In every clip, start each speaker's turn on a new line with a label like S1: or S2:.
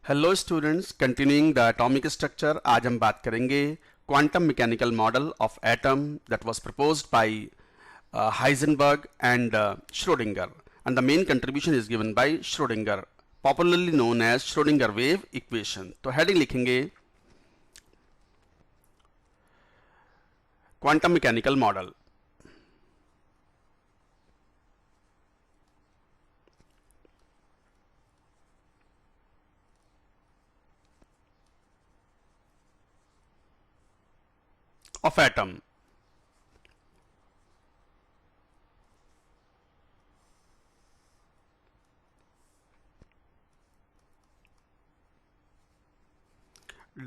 S1: Hello students, continuing the atomic structure. आज हम बात करेंगे quantum mechanical model of atom that was proposed by Heisenberg and Schrodinger, and the main contribution is given by Schrodinger, popularly known as Schrodinger wave equation. तो heading लिखेंगे quantum mechanical model of atom.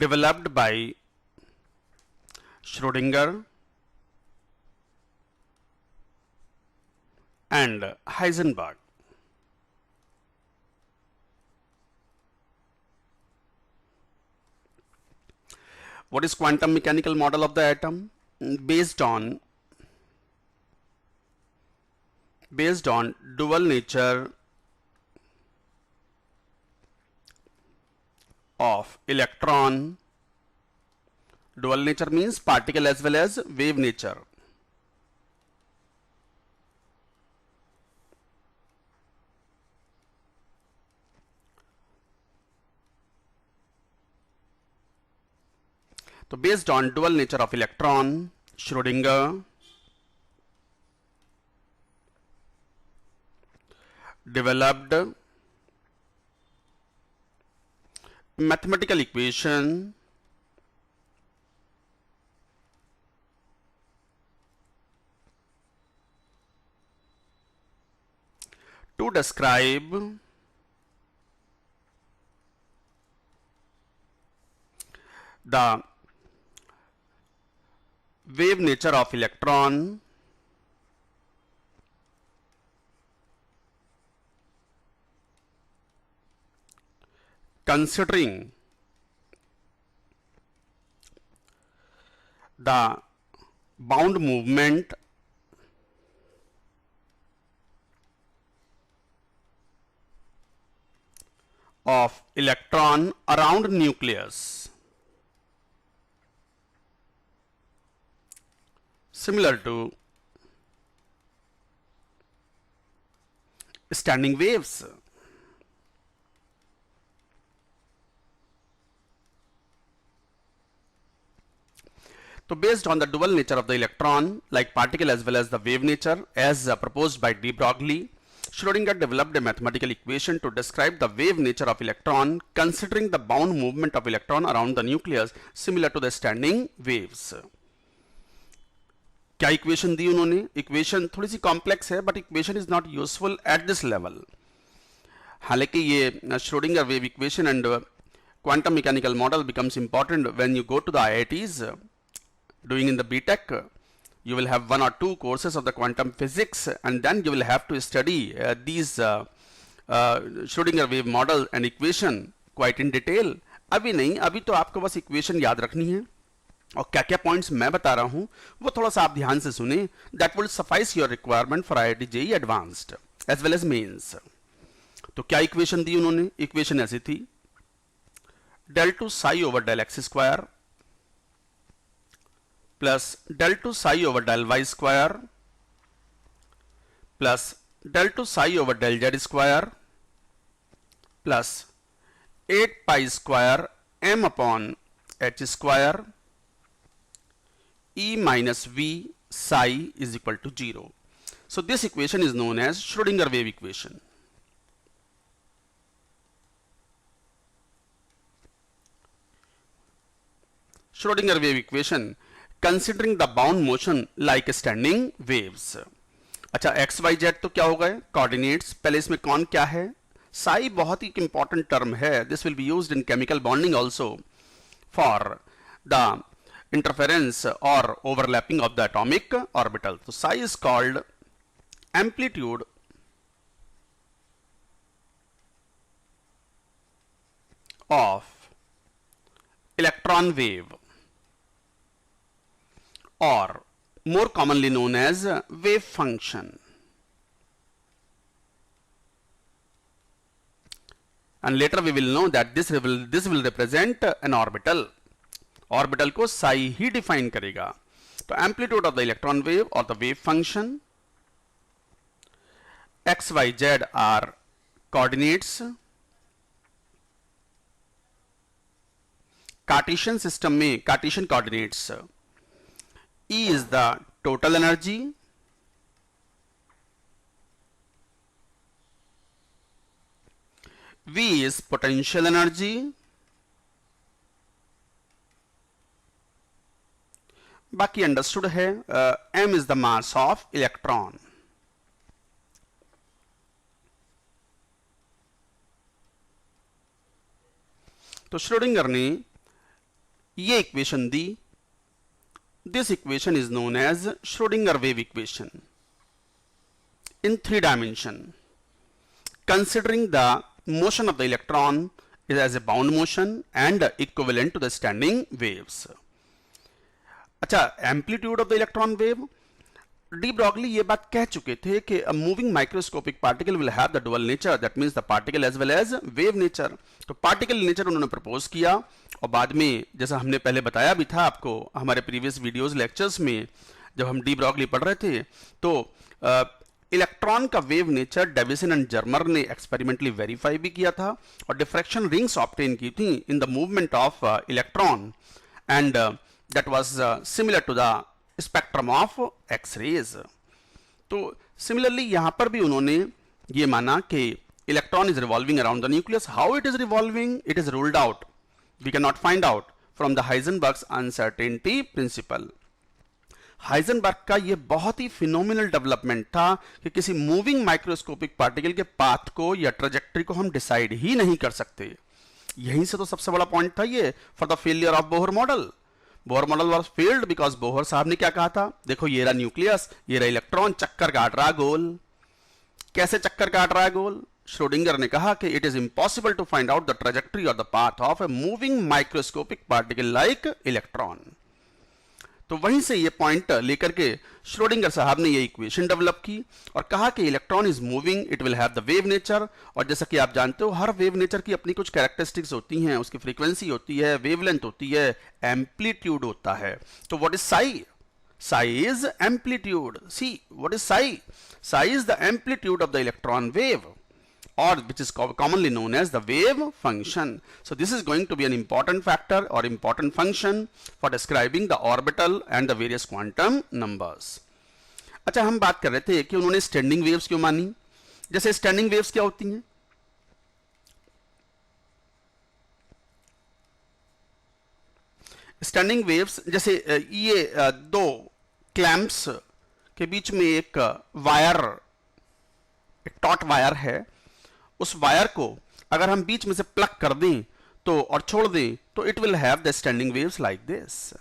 S1: Developed by Schrödinger and Heisenberg. What is quantum mechanical model of the atom? Based on dual nature of electron. Dual nature means particle as well as wave nature. So based on dual nature of electron, Schrödinger developed mathematical equation to describe the wave nature of electron considering the bound movement of electron around nucleus, similar to standing waves. So based on the dual nature of the electron, like particle as well as the wave nature, as proposed by de Broglie, Schrödinger developed a mathematical equation to describe the wave nature of electron considering the bound movement of electron around the nucleus, similar to the standing waves. क्या equation दी उन्होंने? Equation थोड़ी सी complex है, but equation is not useful at this level. हालांकि ये Schrodinger wave equation and quantum mechanical model becomes important when you go to the IITs doing in the BTech. You will have 1 or 2 courses of the quantum physics, and then you will have to study these Schrödinger wave model and equation quite in detail. अभी नहीं, अभी तो आपको बस equation याद रखनी है, और क्या क्या पॉइंट्स मैं बता रहा हूं वो थोड़ा सा आप ध्यान से सुने। That will suffice your requirement for IIT JEE advanced as well as mains. तो क्या इक्वेशन दी उन्होंने? इक्वेशन ऐसी थी, del 2 psi over del x square plus del 2 psi over del y square plus del 2 psi over del z square plus 8 pi square m upon h square e minus v psi is equal to 0. So this equation is known as Schrödinger wave equation. Schrödinger wave equation considering the bound motion like standing waves. अच्छा, x y z तो क्या हो गए? Coordinates. पहले इसमें कौन क्या है? साई बहुत ही इंपॉर्टेंट टर्म है। This will be used in chemical bonding also for the interference और overlapping of the atomic orbital. तो psi is called amplitude of electron wave, or more commonly known as wave function. and later we will know that this will represent an orbital. Orbital को psi ही define करेगा. तो amplitude of the electron wave और the wave function x y z are coordinates. Cartesian system में Cartesian coordinates E is the total energy, V is potential energy, बाकी understood है. M is the mass of electron. तो Schrodinger ने ये equation the. This equation is known as Schrodinger wave equation in 3 dimension. Considering the motion of the electron is as a bound motion and equivalent to the standing waves. अच्छा, amplitude of the electron wave, de Broglie ये बात कह चुके थे कि a moving microscopic particle will have the dual nature, that means the particle as well as wave nature. तो particle nature उन्होंने propose किया और बाद में जैसा हमने पहले बताया भी था आपको हमारे प्रीवियस वीडियोस लेक्चर्स में जब हम डी ब्रॉगली पढ़ रहे थे, तो इलेक्ट्रॉन का wave nature Davisson and Germer ने एक्सपेरिमेंटली वेरीफाई भी किया था और डिफ्रैक्शन रिंग्स ऑब्टेन की थी in the movement of electron and that was similar to the spectrum of x rays. तो सिमिलरली यहां पर भी उन्होंने ये माना कि electron is revolving around the nucleus. How it is revolving? It is ruled out. We cannot find out from the Heisenberg's uncertainty principle. Heisenberg का ये बहुत ही फिनोमिनल डेवलपमेंट था कि किसी मूविंग माइक्रोस्कोपिक पार्टिकल के पाथ को या ट्रेजेक्टरी को हम डिसाइड ही नहीं कर सकते. यहीं से तो सबसे बड़ा पॉइंट था ये for the failure of Bohr model. Bohr model was failed because Bohr साहब ने क्या कहा था, देखो ये रहा न्यूक्लियस, ये रहा इलेक्ट्रॉन, चक्कर काट रहा गोल. कैसे चक्कर काट रहा है गोल? श्रोडिंगर ने कहा कि it is impossible to find out the trajectory और the path of a moving microscopic particle like electron. तो वहीं से ये पॉइंट लेकर के श्रोडिंगर साहब ने ये इक्वेशन डेवलप की और कहा कि electron is moving, it will have the wave nature. और जैसा कि आप जानते हो हर वेव नेचर की अपनी कुछ कैरेक्टरिस्टिक्स होती हैं, उसकी फ्रीक्वेंसी होती है, वेवलेंथ होती है, एम्पलीट्यूड होता है. तो what is Sai? Psi is amplitude. See, what is psi? Psi is the amplitude of the electron wave, or which is commonly known as the wave function. So this is going to be an important factor or important function for describing the orbital and the various quantum numbers. अच्छा, हम बात कर रहे थे कि उन्होंने standing waves क्यों मानी. जैसे स्टैंडिंग वेव्स क्या होती हैं? स्टैंडिंग वेव्स जैसे ये दो क्लैंप्स के बीच में एक वायर, एक टॉट वायर है, उस वायर को अगर हम बीच में से प्लग कर दें तो और छोड़ दें तो it will have the standing waves like this,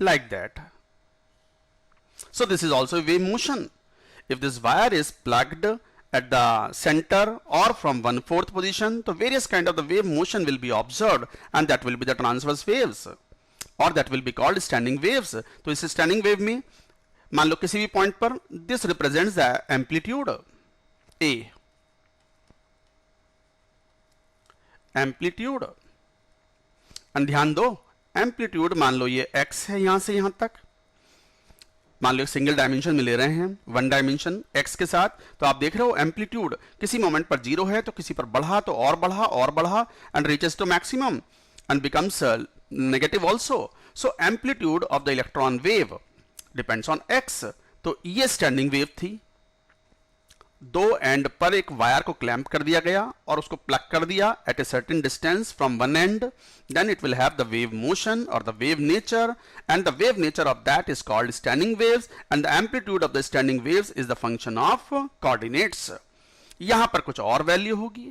S1: like that. So this is also a wave motion. If this wire is plugged at the center or from 1/4 position, so various kind of the wave motion will be observed and that will be the transverse waves or that will be called standing waves. तो इस standing wave में मान लो किसी भी point पर this represents the amplitude A, amplitude, and ध्यान दो amplitude मान लो ये x है यहां से यहां तक, मान लो सिंगल डायमेंशन में ले रहे हैं, वन डायमेंशन x के साथ, तो आप देख रहे हो एम्पलीट्यूड किसी मोमेंट पर जीरो है तो किसी पर बढ़ा तो और बढ़ा and reaches to maximum and becomes negative also. So amplitude of the electron wave depends on x. तो ये स्टैंडिंग वेव थी, दो एंड पर एक वायर को क्लैंप कर दिया गया और उसको प्लग कर दिया at a certain distance from one end, then it will have the wave motion or the wave nature, and the wave nature of that is called standing waves, and the amplitude of the standing waves is the function of coordinates. यहां पर कुछ और value होगी,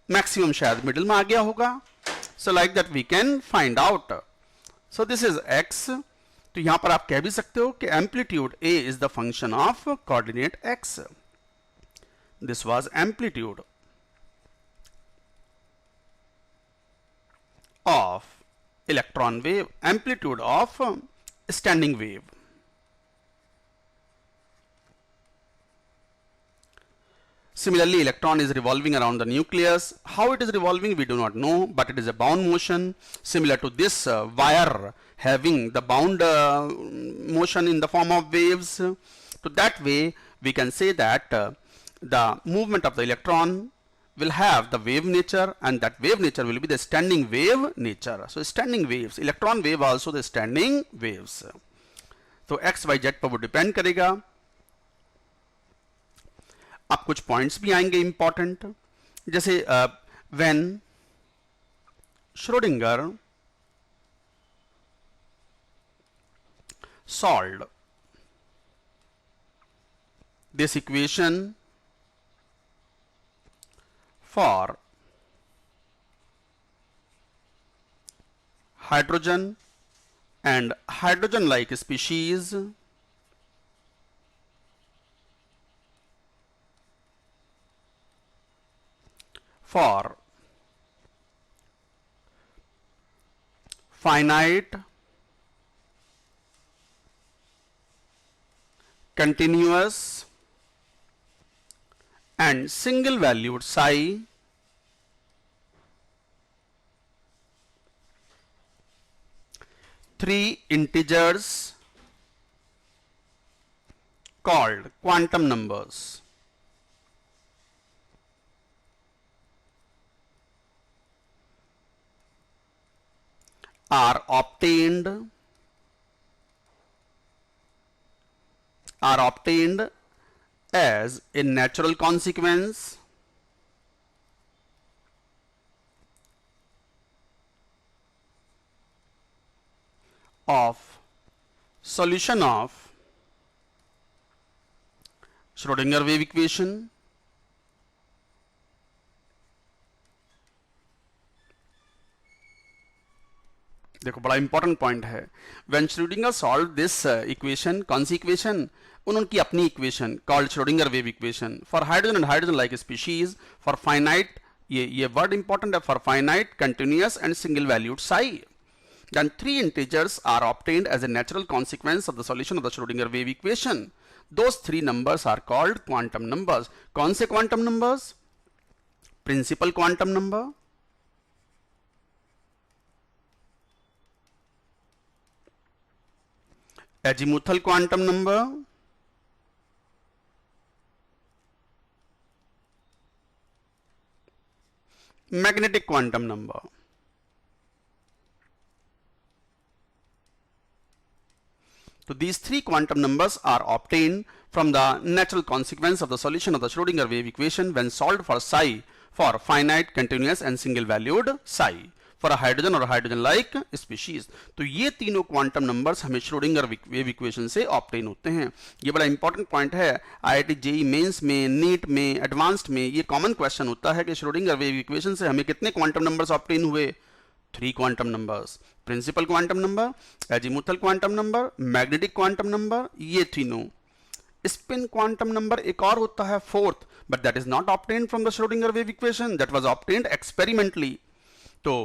S1: maximum शायद middle में आ गया होगा, so like that we can find out. So this is x. तो यहां पर आप कह भी सकते हो कि amplitude A is the function of coordinate x. This was amplitude of electron wave, amplitude of standing wave. Similarly, electron is revolving around the nucleus. How it is revolving, we do not know, but it is a bound motion similar to this wire having the bound motion in the form of waves. So that way, we can say that the movement of the electron will have the wave nature, and that wave nature will be the standing wave nature. So standing waves, electron wave also the standing waves. तो x y z पर वो depend करेगा. अब कुछ points भी आएंगे important, जैसे when Schrodinger solved this equation for hydrogen and hydrogen-like species for finite, continuous and single valued psi three integers called quantum numbers are obtained as a natural consequence of solution of Schrodinger wave equation देखो बड़ा important point है. When Schrodinger solve this equation, कौन सी equation? उनकी अपनी equation called Schrodinger wave equation for hydrogen and hydrogen like species for finite, ये word important है, for finite, continuous and single valued psi. Then three integers are obtained as a natural consequence of the solution of the Schrodinger wave equation. Those three numbers are called quantum numbers. कौन से quantum numbers? Principal quantum number, azimuthal quantum number, magnetic quantum number. So these three quantum numbers are obtained from the natural consequence of the solution of the Schrodinger wave equation when solved for psi for finite, continuous and single valued psi for a hydrogen or hydrogen like species. तो ये तीनों quantum numbers हमें Schrodinger wave equation से obtain होते हैं. ये बड़ा important point है. आईआईटी जेई मेंस में, नीट में, एडवांस्ड में ये कॉमन क्वेश्चन होता है कि श्रोडिंगर वेव इक्वेशन से हमें कितने क्वांटम नंबर्स ऑब्टेन हुए? Three quantum numbers, principal quantum number, azimuthal quantum number, magnetic quantum number, ये तीनों. स्पिन क्वांटम नंबर एक और होता है fourth, but that is not obtained from the Schrodinger wave equation, that was obtained experimentally. तो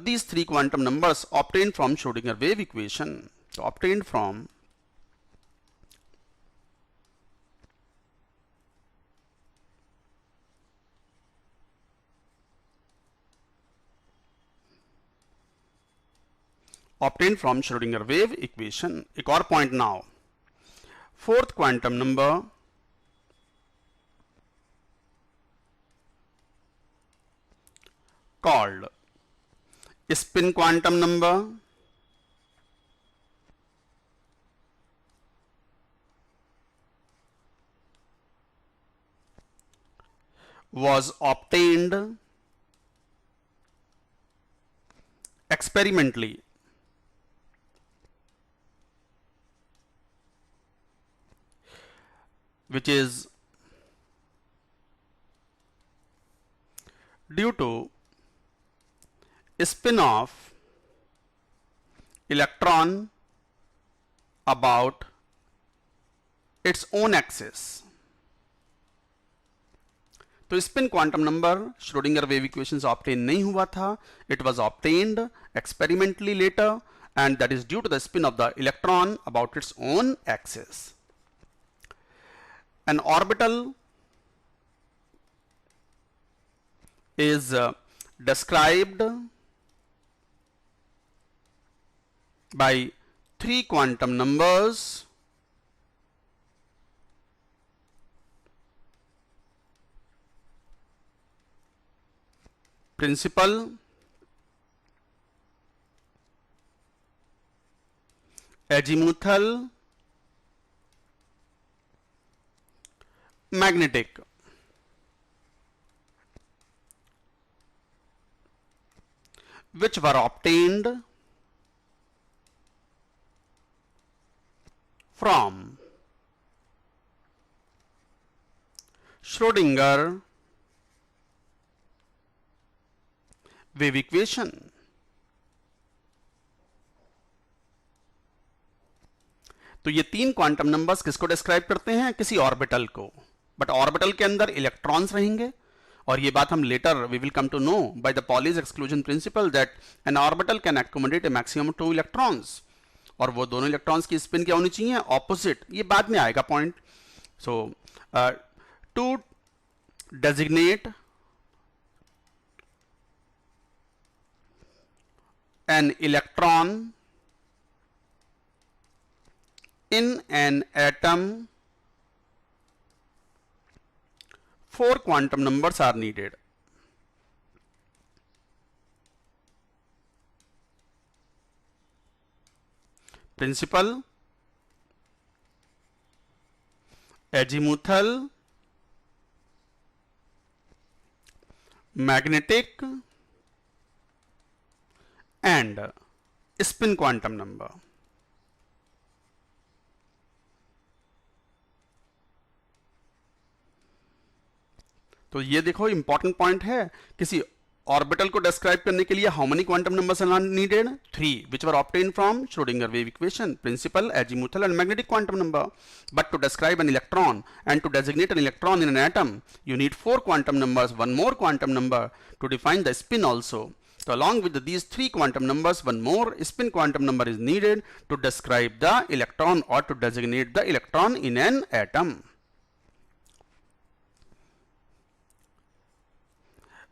S1: these three quantum numbers obtained from Schrodinger wave equation. So obtained from Schrodinger wave equation. एक और point now. Fourth quantum number called spin quantum number, was obtained experimentally which is due to spin of electron about its own axis. तो spin quantum number Schrodinger wave equation से obtain नहीं हुआ था. It was obtained experimentally later and that is due to the spin of the electron about its own axis. An orbital is described by three quantum numbers principal, azimuthal, magnetic. Which were obtained from Schrödinger wave equation. तो ये तीन quantum numbers किसको describe करते हैं? किसी orbital को, but orbital के अंदर इलेक्ट्रॉन्स रहेंगे, और ये बात हम later we will come to know by the Pauli's exclusion principle that an orbital can accommodate a maximum 2 electrons, और वो दोनों इलेक्ट्रॉन्स की स्पिन क्या होनी चाहिए? ऑपोजिट। ये बाद में आएगा point. So to designate an electron in an atom, 4 quantum numbers are needed. Principal, azimuthal, magnetic and spin quantum number. तो ये देखो इंपॉर्टेंट पॉइंट है, किसी ऑर्बिटल को डिस्क्राइब करने के लिए how many quantum numbers are needed? 3 which were obtained from Schrödinger wave equation, principal, azimuthal and magnetic quantum number. But to describe an electron and to designate an electron in an atom, you need 4 quantum numbers, one more quantum number to define the spin also. So along with these 3 quantum numbers, one more spin quantum number is needed to describe the electron or to designate the electron in an atom.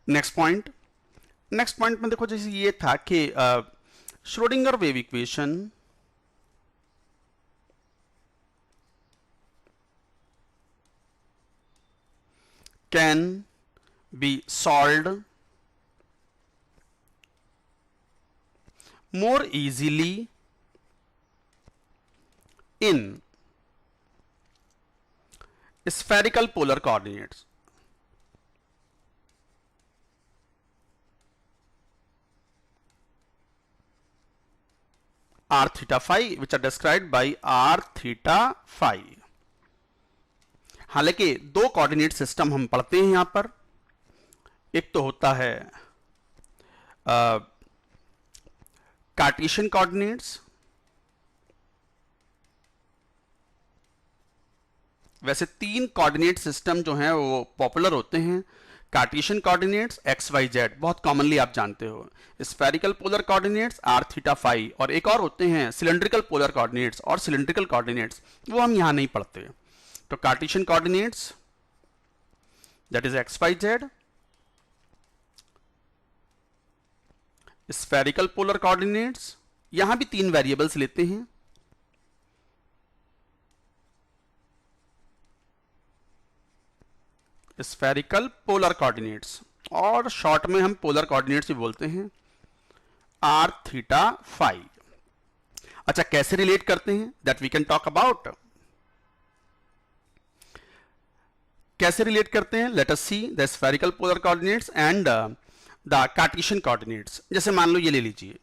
S1: Next point में देखो, जैसे ये था कि Schrodinger wave equation can be solved more easily in spherical polar coordinates. R theta phi which are described by R theta phi. हालांकि दो coordinate system हम पढ़ते हैं यहां पर, एक तो होता है कार्टेशियन कोऑर्डिनेट्स। वैसे 3 कोऑर्डिनेट सिस्टम जो हैं वो पॉपुलर होते हैं। Cartesian coordinates x y z बहुत कॉमनली आप जानते हो, spherical polar coordinates r theta phi, और एक और होते हैं सिलेंड्रिकल पोलर कोऑर्डिनेट्स और सिलेंड्रिकल कोऑर्डिनेट्स, वो हम यहां नहीं पढ़ते। तो Cartesian coordinates that is x y z, spherical polar coordinates यहां भी 3 वेरिएबल्स लेते हैं, स्फेरिकल पोलर कोऑर्डिनेट्स, और शॉर्ट में हम पोलर कोऑर्डिनेट्स भी बोलते हैं, आर थीटा फाई। अच्छा, कैसे रिलेट करते हैं that we can talk about. कैसे रिलेट करते हैं? Let us see the spherical polar coordinates and the Cartesian coordinates. जैसे मान लो ये ले लीजिए,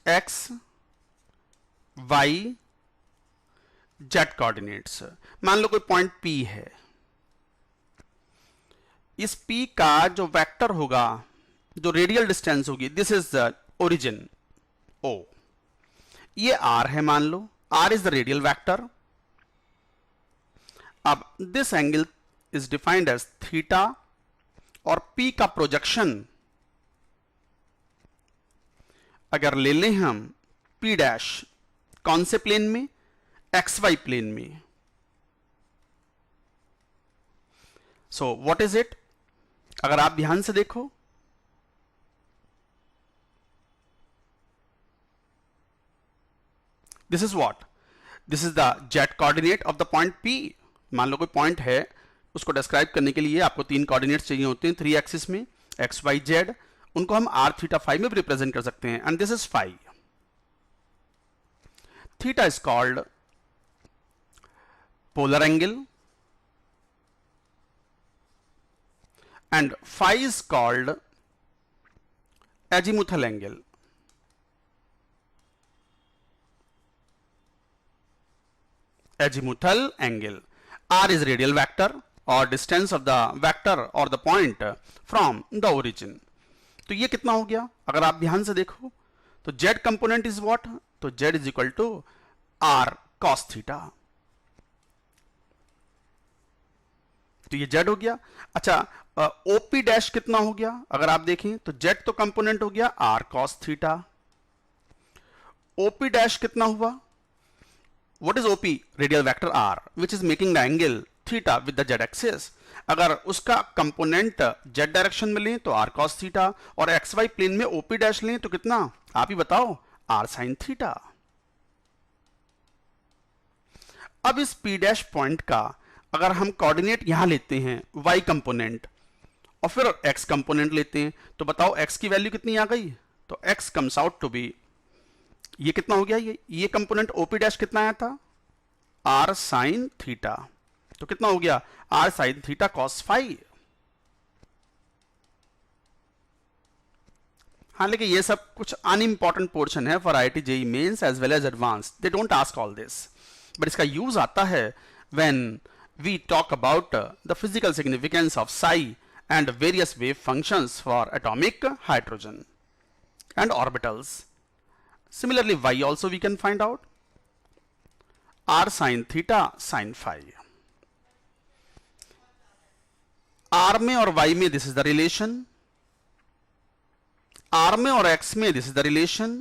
S1: एक्स वाई जेड कोऑर्डिनेट्स। मान लो कोई पॉइंट P है, इस P का जो वेक्टर होगा, जो रेडियल डिस्टेंस होगी, this is the origin O, ये R है मान लो, R is the radial vector. अब this angle is defined as theta, और P का प्रोजेक्शन अगर ले लें हम P डैश कौन से प्लेन में? एक्स वाई प्लेन में। So what is it? अगर आप ध्यान से देखो, this is what, this is the Z coordinate of the point P। मान लो कोई पॉइंट है, उसको डिस्क्राइब करने के लिए आपको 3 कोऑर्डिनेट्स चाहिए होते हैं 3 एक्सिस में, एक्स वाई जेड। उनको हम r थीटा फाई में भी रिप्रेजेंट कर सकते हैं, and this is phi. Theta is called polar angle and phi is called azimuthal angle. Azimuthal angle. R is radial vector or distance of the vector or the point from the origin. तो ये कितना हो गया? अगर आप ध्यान से देखो तो z component is what? तो z is equal to r cos theta। तो ये z हो गया। अच्छा, OP डैश कितना हो गया? अगर आप देखें तो z तो कंपोनेंट हो गया r cos theta. OP dash कितना हुआ? What is OP? Radial vector r which is making the angle theta with the z axis। अगर उसका कंपोनेंट z डायरेक्शन में लें तो r cos थीटा, और xy प्लेन में OP डैश लें तो कितना? आप ही बताओ, r sin थीटा। अब इस P डैश पॉइंट का अगर हम कोऑर्डिनेट यहां लेते हैं y कंपोनेंट और फिर x कंपोनेंट लेते हैं, तो बताओ x की वैल्यू कितनी आ गई? तो x comes out to be, ये कितना हो गया? ये कंपोनेंट OP डैश कितना आया था? r sin theta. तो कितना हो गया? r sin theta cos phi. हाँ, लेकिन ये सब कुछ अनइम्पॉर्टेंट पोर्शन है for IIT JEE mains as well as advance, they don't ask all this, but इसका यूज आता है when we talk about the physical significance of psi and various wave functions for atomic hydrogen and orbitals. Similarly, y also we can find out, r sin theta sin phi। r में और y में this is the relation, r में और x में this is the relation,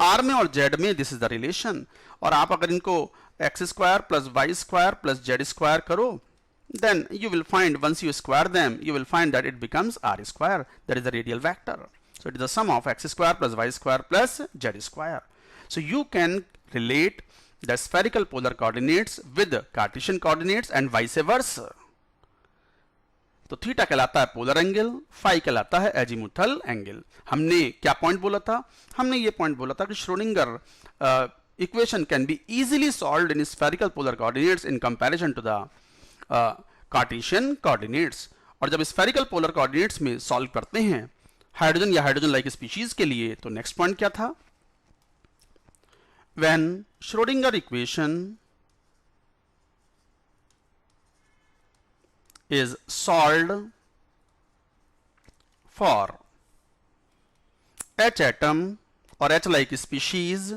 S1: r में और z में this is the relation। और आप अगर इनको x square plus y square plus z square करो, then you will find, once you square them, you will find that it becomes r square, that is the radial vector। So it is the sum of x square plus y square plus z square। So you can relate the spherical polar coordinates with Cartesian coordinates and vice versa। तो theta कहलाता है polar angle, phi कहलाता है azimuthal angle. हमने क्या point बोला था? हमने ये पॉइंट बोला था कि Schrodinger equation can be easily solved in spherical polar coordinates in comparison to the Cartesian coordinates। और जब spherical polar coordinates में solve करते हैं हाइड्रोजन या हाइड्रोजन लाइक स्पीशीज के लिए, तो नेक्स्ट पॉइंट क्या था? when Schrodinger equation is solved for H atom or H like species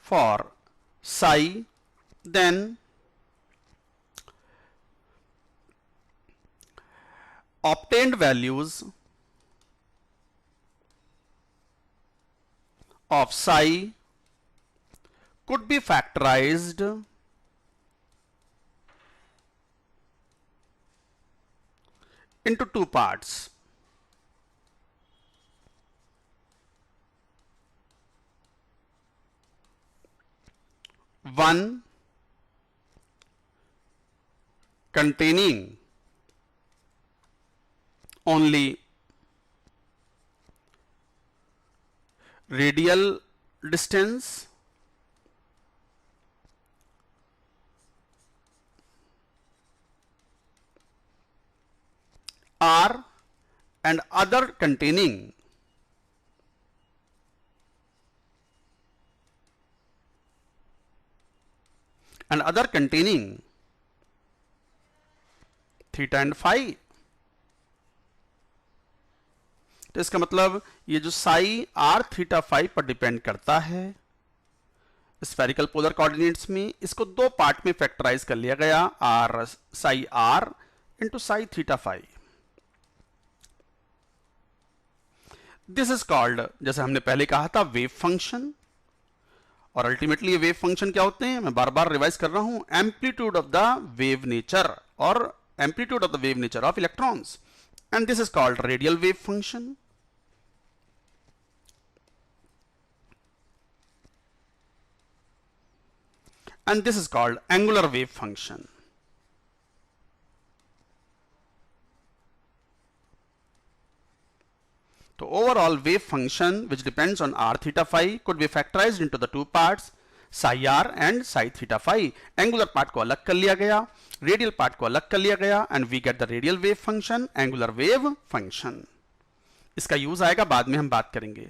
S1: for psi, then obtained values of psi could be factorized into two parts। One containing only radial distance r, and other containing theta and phi. तो इसका मतलब ये जो psi r theta phi पर depend करता है spherical polar coordinates में, इसको दो पार्ट में फैक्टराइज कर लिया गया, r psi r into psi theta phi. This is called, जैसे हमने पहले कहा था, वेव फंक्शन। और अल्टीमेटली ये वेव फंक्शन क्या होते हैं, मैं बार बार रिवाइज कर रहा हूं, amplitude of the wave nature और amplitude of the wave nature of electrons, and this is called radial wave function. And this is called angular wave function. So overall wave function which depends on r theta phi could be factorized into the two parts psi r and psi theta phi. Angular part को अलग कर लिया गया, radial part को अलग कर लिया गया, and we get the radial wave function, angular wave function. इसका यूज आएगा बाद में, हम बात करेंगे।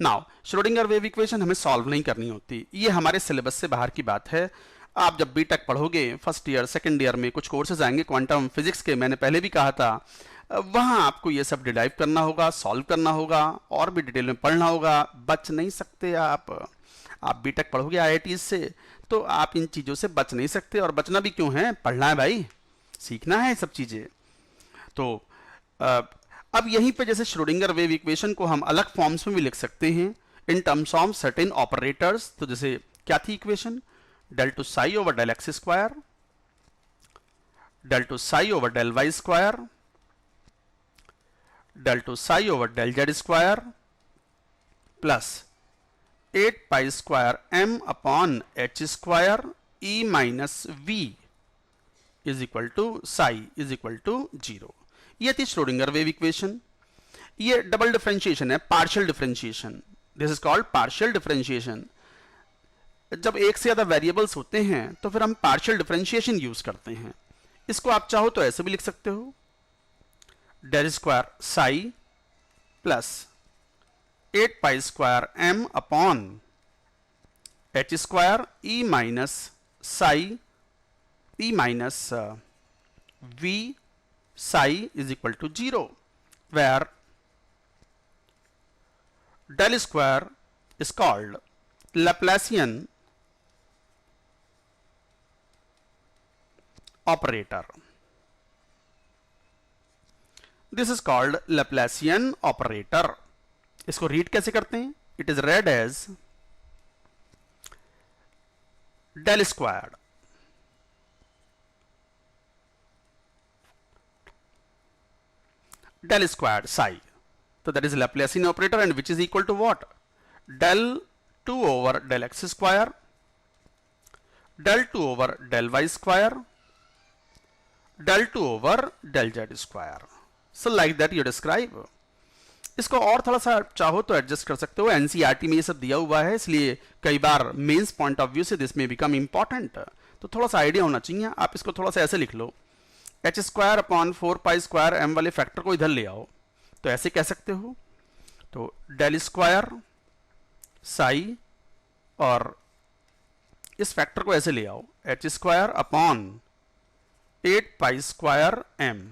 S1: नाउ श्रोडिंगर वेव इक्वेशन हमें सॉल्व नहीं करनी होती, ये हमारे सिलेबस से बाहर की बात है। आप जब बीटेक पढ़ोगे, फर्स्ट ईयर सेकंड ईयर में कुछ कोर्सेज आएंगे क्वांटम फिजिक्स के, मैंने पहले भी कहा था, वहां आपको ये सब डिराइव करना होगा, सॉल्व करना होगा और भी डिटेल में पढ़ना होगा। बच नहीं सकते आप बीटेक पढ़ोगे आईआईटी से, तो आप इन चीज़ों से बच नहीं सकते। और बचना भी क्यों है, पढ़ना है भाई, सीखना है सब चीज़ें। तो अब यहीं पे जैसे श्रोडिंगर वेव इक्वेशन को हम अलग फॉर्म्स में भी लिख सकते हैं in terms of certain operators. तो जैसे क्या थी equation, del two psi over del x square, del two psi over del y square, del two psi over del z square, plus 8 pi square m upon h square e minus v is equal to psi is equal to 0। ये थी Schrodinger wave equation. ये double differentiation है, partial differentiation, this is called partial differentiation. जब एक से ज्यादा variables होते हैं तो फिर हम पार्शियल डिफरेंशिएशन यूज करते हैं। इसको आप चाहो तो ऐसे भी लिख सकते हो, del square psi plus 8 pi square m upon h square e minus psi e minus v psi is equal to 0, where del square is called Laplacian operator. This is called Laplacian operator. इसको read कैसे करते हैं, it is read as del squared del squared psi. So that is Laplacian operator, and which is equal to what, del 2 over del x square, del 2 over del y square, del 2 over del z square. So like that you describe. इसको और थोड़ा सा चाहो तो adjust कर सकते हो, NCERT में ये सब दिया हुआ है, इसलिए कई बार मेंस पॉइंट ऑफ व्यू से दिस में बिकम इंपॉर्टेंट, तो थोड़ा सा आइडिया होना चाहिए। आप इसको थोड़ा सा ऐसे लिख लो, h square upon 4 pi square m वाले फैक्टर को इधर ले आओ, तो ऐसे कह सकते हो। तो डेल स्क्वायर साई और इस फैक्टर को ऐसे ले आओ, h square upon 8 pi square m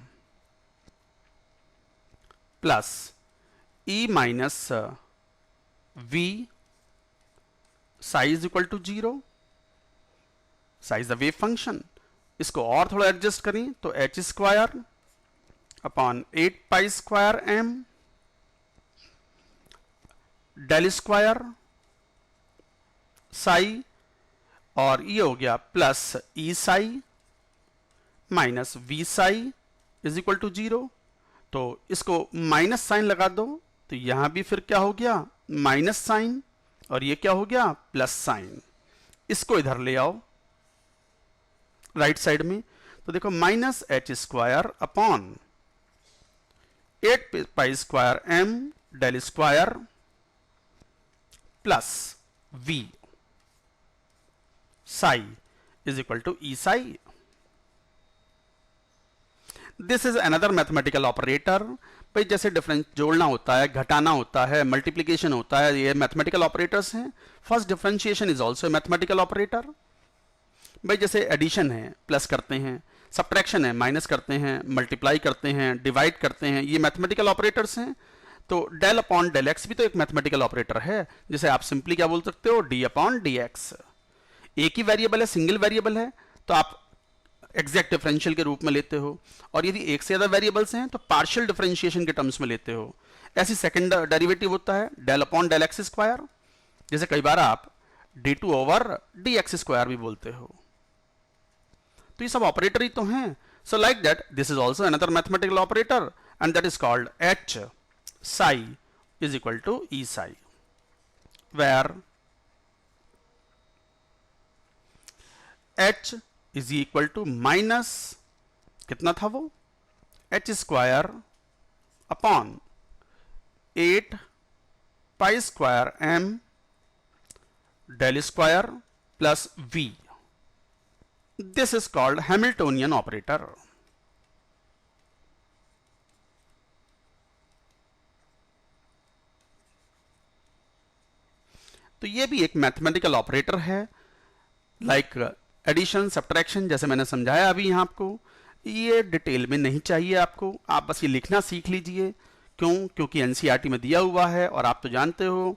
S1: plus e minus v psi is equal to 0, psi is the wave function. इसको और थोड़ा एडजस्ट करें तो h square upon 8 pi square m del square psi, और ये हो गया plus e psi minus v psi is equal to 0। तो इसको माइनस साइन लगा दो, तो यहां भी फिर क्या हो गया, माइनस साइन, और ये क्या हो गया, प्लस साइन। इसको इधर ले आओ राइट साइड में, तो देखो minus h square upon 8 pi square m del square plus v psi is equal to e psi. This is another mathematical operator. भाई जैसे डिफरेंस जोड़ना होता है, घटाना होता है, मल्टीप्लिकेशन होता है, ये मैथमेटिकल ऑपरेटर्स हैं। First differentiation is also mathematical operator. भाई जैसे एडिशन है, प्लस करते हैं, सब्ट्रैक्शन है, माइनस करते हैं, मल्टीप्लाई करते हैं, डिवाइड करते हैं, ये मैथमेटिकल ऑपरेटर्स हैं। तो डेल अपॉन डेल एक्स भी तो एक मैथमेटिकल ऑपरेटर है, जिसे आप सिंपली क्या बोल सकते हो, डी अपॉन डी एक्स। एक ही वेरिएबल है, सिंगल वेरिएबल है, तो आप एग्जैक्ट डिफरेंशियल के रूप में लेते हो, और यदि एक से ज्यादा वेरिएबल्स हैं तो पार्शियल डिफरेंशिएशन के टर्म्स में लेते हो। ऐसी सेकंड डेरिवेटिव होता है del upon del x square, जैसे कई बार आप d2 ओवर dx स्क्वायर भी बोलते हो। तो ये सब ऑपरेटर ही तो हैं। So like that this is also another mathematical operator and that is called h psi is equal to e psi, where h is equal to minus कितना था वो, h square upon 8 pi square m del square plus v. This is called Hamiltonian operator. तो ये भी एक mathematical operator है, like addition subtraction, जैसे मैंने समझाया अभी यहाँ आपको। ये डिटेल में नहीं चाहिए आपको, आप बस ये लिखना सीख लीजिए। क्यों? क्योंकि एनसीईआरटी में दिया हुआ है और आप तो जानते हो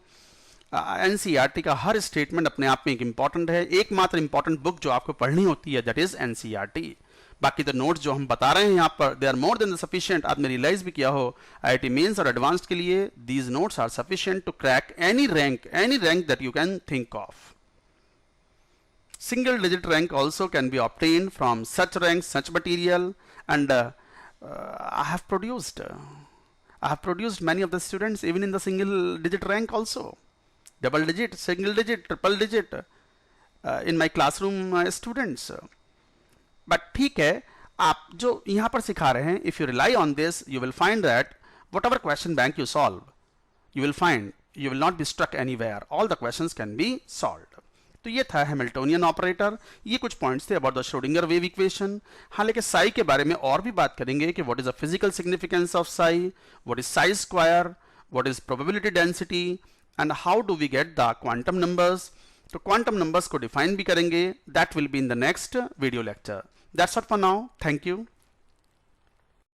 S1: एनसीईआरटी का हर स्टेटमेंट अपने आप में एक इंपॉर्टेंट है। एकमात्र इंपॉर्टेंट बुक जो आपको पढ़नी होती है दैट इज एनसीईआरटी। बाकी तो नोट्स जो हम बता रहे हैं यहाँ पर they are more than sufficient. आपने रियलाइज भी किया हो आईआईटी मेंस और एडवांस्ड के लिए these notes are sufficient to crack any rank that you can think of. Single digit rank also can be obtained from such ranks, such material, and I have produced many of the students even in the single digit rank also, double digit, single digit, triple digit in my classroom students. But ठीक है, आप जो यहाँ पर सिखा रहे हैं, if you rely on this, you will find that whatever question bank you solve, you will find you will not be stuck anywhere. All the questions can be solved. तो ये था हैमिल्टोनियन ऑपरेटर। ये कुछ points थे about the Schrodinger wave equation. हालांकि साई के बारे में और भी बात करेंगे कि what is the physical significance of psi, what is psi square, what is probability density and how do we get the quantum numbers. तो क्वांटम नंबर्स को डिफाइन भी करेंगे, that will be in the next video lecture. That's all for now, thank you.